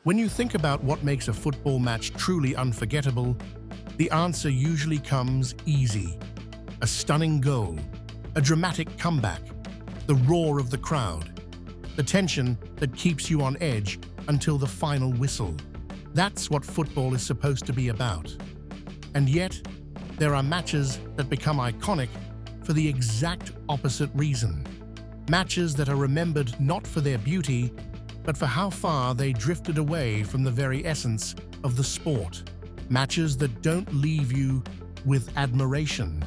When you think about what makes a football match truly unforgettable, the answer usually comes easy. A stunning goal, a dramatic comeback, the roar of the crowd, the tension that keeps you on edge until the final whistle. That's what football is supposed to be about. And yet, there are matches that become iconic for the exact opposite reason. Matches that are remembered not for their beauty, but for how far they drifted away from the very essence of the sport. Matches that don't leave you with admiration,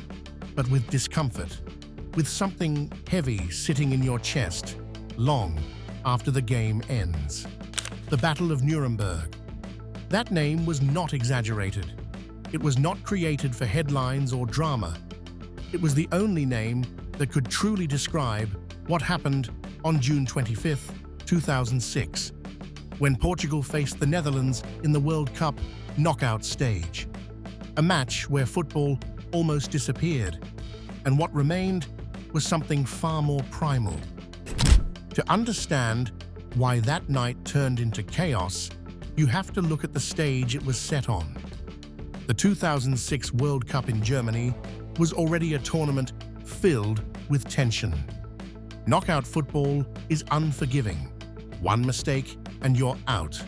but with discomfort, with something heavy sitting in your chest long after the game ends. The Battle of Nuremberg. That name was not exaggerated. It was not created for headlines or drama. It was the only name that could truly describe what happened on June 25th, 2006, when Portugal faced the Netherlands in the World Cup knockout stage. A match where football almost disappeared, and what remained was something far more primal. To understand why that night turned into chaos, you have to look at the stage it was set on. The 2006 World Cup in Germany was already a tournament filled with tension. Knockout football is unforgiving. One mistake and you're out.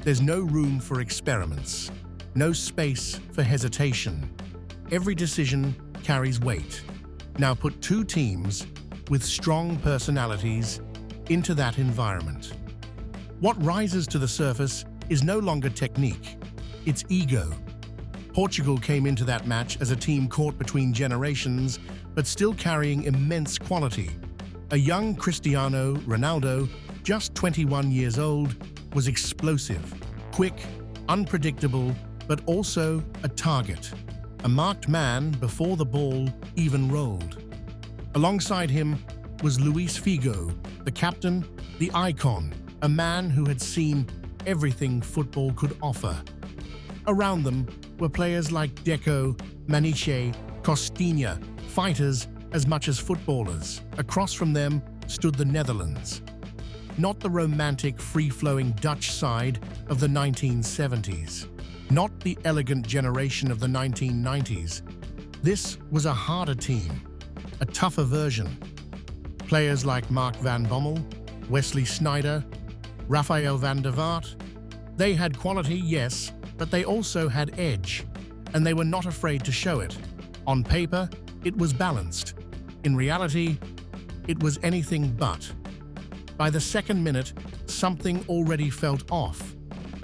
There's no room for experiments, no space for hesitation. Every decision carries weight. Now put two teams with strong personalities into that environment. What rises to the surface is no longer technique, it's ego. Portugal came into that match as a team caught between generations, but still carrying immense quality. A young Cristiano Ronaldo, just 21 years old, was explosive, quick, unpredictable, but also a target. A marked man before the ball even rolled. Alongside him was Luis Figo, the captain, the icon, a man who had seen everything football could offer. Around them were players like Deco, Maniche, Costinha, fighters as much as footballers. Across from them stood the Netherlands. Not the romantic, free-flowing Dutch side of the 1970s. Not the elegant generation of the 1990s. This was a harder team, a tougher version. Players like Mark van Bommel, Wesley Sneijder, Rafael van der Vaart, they had quality, yes, but they also had edge, and they were not afraid to show it. On paper, it was balanced. In reality, it was anything but. By the second minute, something already felt off.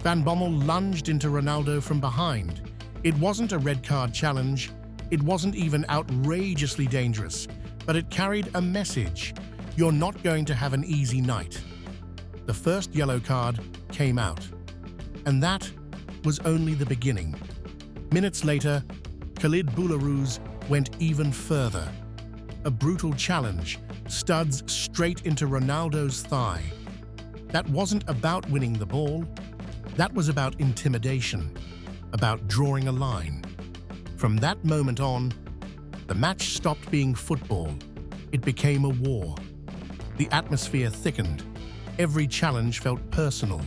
Van Bommel lunged into Ronaldo from behind. It wasn't a red card challenge. It wasn't even outrageously dangerous, but it carried a message. You're not going to have an easy night. The first yellow card came out, and that was only the beginning. Minutes later, Khalid Boularus went even further. A brutal challenge, studs straight into Ronaldo's thigh. That wasn't about winning the ball. That was about intimidation, about drawing a line. From that moment on, the match stopped being football. It became a war. The atmosphere thickened. Every challenge felt personal.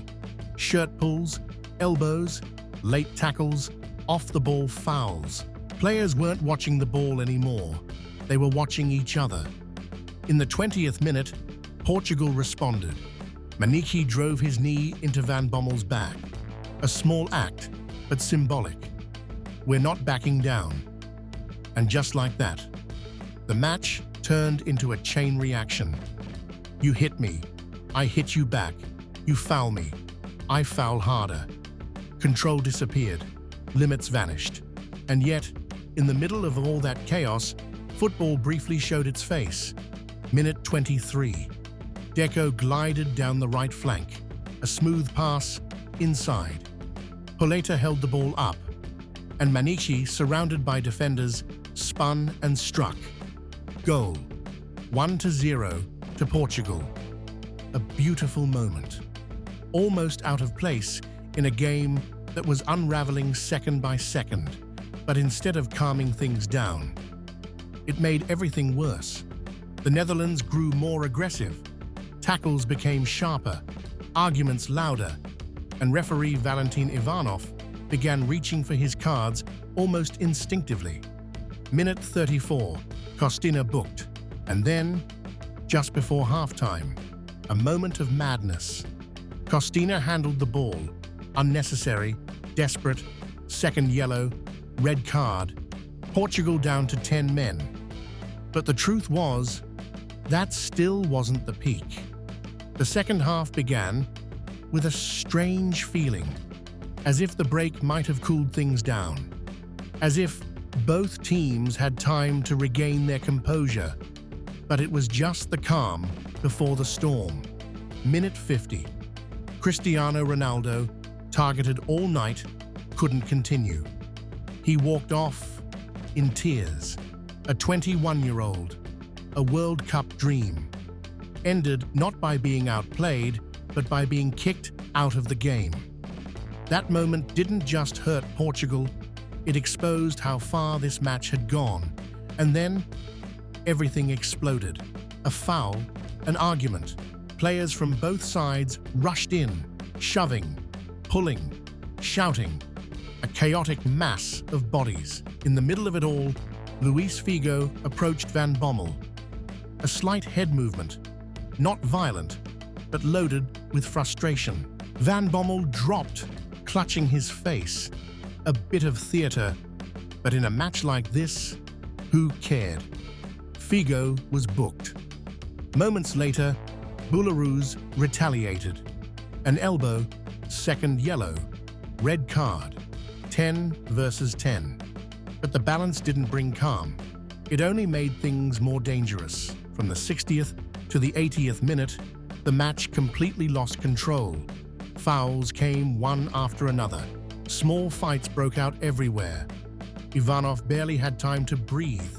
Shirt pulls, elbows, late tackles, off-the-ball fouls. Players weren't watching the ball anymore. They were watching each other. In the 20th minute, Portugal responded. Maniche drove his knee into Van Bommel's back. A small act, but symbolic. We're not backing down. And just like that, the match turned into a chain reaction. You hit me, I hit you back. You foul me, I foul harder. Control disappeared, limits vanished. And yet, in the middle of all that chaos, football briefly showed its face. Minute 23. Deco glided down the right flank. A smooth pass inside. Pauleta held the ball up, and Maniche, surrounded by defenders, spun and struck. Goal. 1-0 to Portugal. A beautiful moment. Almost out of place in a game that was unraveling second by second, but instead of calming things down, it made everything worse. The Netherlands grew more aggressive. Tackles became sharper, arguments louder, and referee Valentin Ivanov began reaching for his cards almost instinctively. Minute 34, Kostina booked, and then, just before halftime, a moment of madness. Kostina handled the ball, unnecessary, desperate, second yellow, red card, Portugal down to 10 men. But the truth was, that still wasn't the peak. The second half began with a strange feeling, as if the break might have cooled things down, as if both teams had time to regain their composure, but it was just the calm before the storm. Minute 50. Cristiano Ronaldo, targeted all night, couldn't continue. He walked off in tears. A 21-year-old, a World Cup dream, ended not by being outplayed, but by being kicked out of the game. That moment didn't just hurt Portugal, it exposed how far this match had gone. And then, everything exploded. A foul, an argument. Players from both sides rushed in, shoving, pulling, shouting. A chaotic mass of bodies. In the middle of it all, Luis Figo approached Van Bommel. A slight head movement, not violent, but loaded with frustration. Van Bommel dropped, clutching his face. A bit of theatre, but in a match like this, who cared? Figo was booked. Moments later, Boularus retaliated. An elbow, second yellow, red card, 10 versus 10. But the balance didn't bring calm. It only made things more dangerous. From the 60th to the 80th minute, the match completely lost control. Fouls came one after another. Small fights broke out everywhere. Ivanov barely had time to breathe.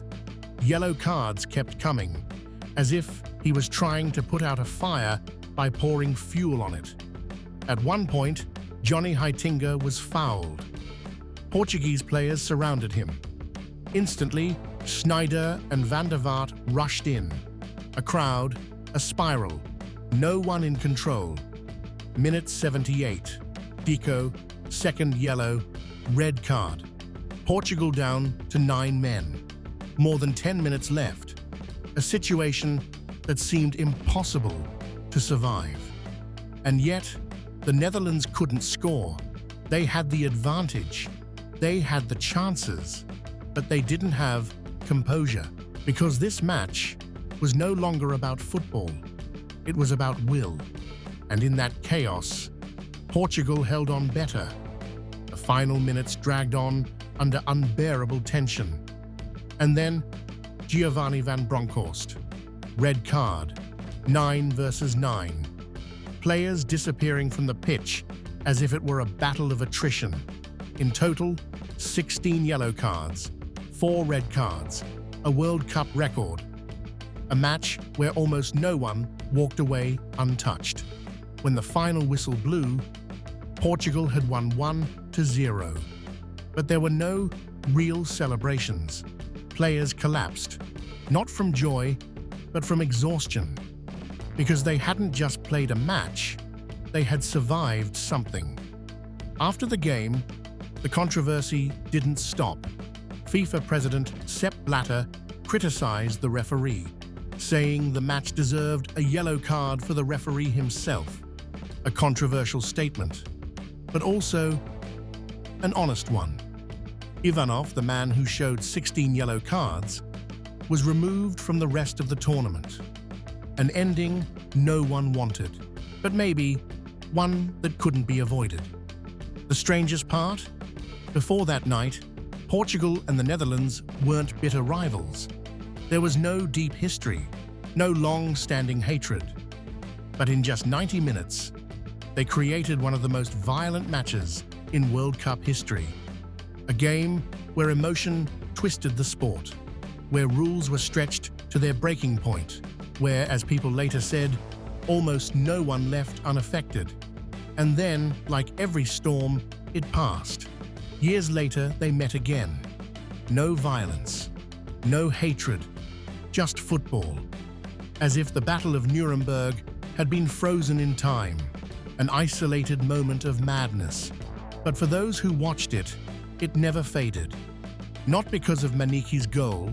Yellow cards kept coming, as if he was trying to put out a fire by pouring fuel on it. At one point, Johnny Heitinga was fouled. Portuguese players surrounded him. Instantly, Sneijder and Van der Vaart rushed in. A crowd, a spiral, no one in control. Minute 78. Deco, second yellow, red card. Portugal down to 9 men. More than 10 minutes left. A situation that seemed impossible to survive. And yet, the Netherlands couldn't score. They had the advantage. They had the chances, but they didn't have composure, because this match was no longer about football. It was about will. And in that chaos, Portugal held on better. The final minutes dragged on under unbearable tension. And then, Giovanni van Bronckhorst. Red card, 9 versus 9. Players disappearing from the pitch as if it were a battle of attrition. In total, 16 yellow cards, 4 red cards, a World Cup record. A match where almost no one walked away untouched. When the final whistle blew, Portugal had won 1-0. But there were no real celebrations. Players collapsed, not from joy, but from exhaustion. Because they hadn't just played a match, they had survived something. After the game, the controversy didn't stop. FIFA President Sepp Blatter criticized the referee, saying the match deserved a yellow card for the referee himself. A controversial statement, but also an honest one. Ivanov, the man who showed 16 yellow cards, was removed from the rest of the tournament. An ending no one wanted, but maybe one that couldn't be avoided. The strangest part? Before that night, Portugal and the Netherlands weren't bitter rivals. There was no deep history, no long-standing hatred. But in just 90 minutes, they created one of the most violent matches in World Cup history. A game where emotion twisted the sport, where rules were stretched to their breaking point, where, as people later said, almost no one left unaffected. And then, like every storm, it passed. Years later, they met again. No violence, no hatred, just football. As if the Battle of Nuremberg had been frozen in time. an isolated moment of madness. But for those who watched it, it never faded. Not because of Maniki's goal,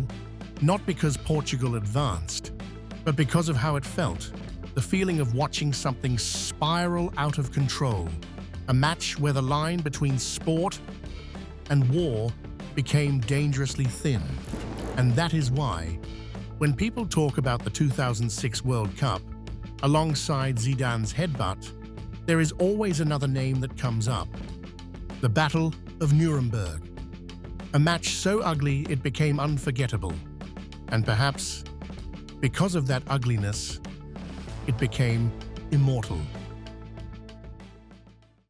not because Portugal advanced, but because of how it felt. The feeling of watching something spiral out of control. A match where the line between sport and war became dangerously thin. And that is why, when people talk about the 2006 World Cup, alongside Zidane's headbutt, there is always another name that comes up. The Battle of Nuremberg. A match so ugly it became unforgettable. And perhaps, because of that ugliness, it became immortal.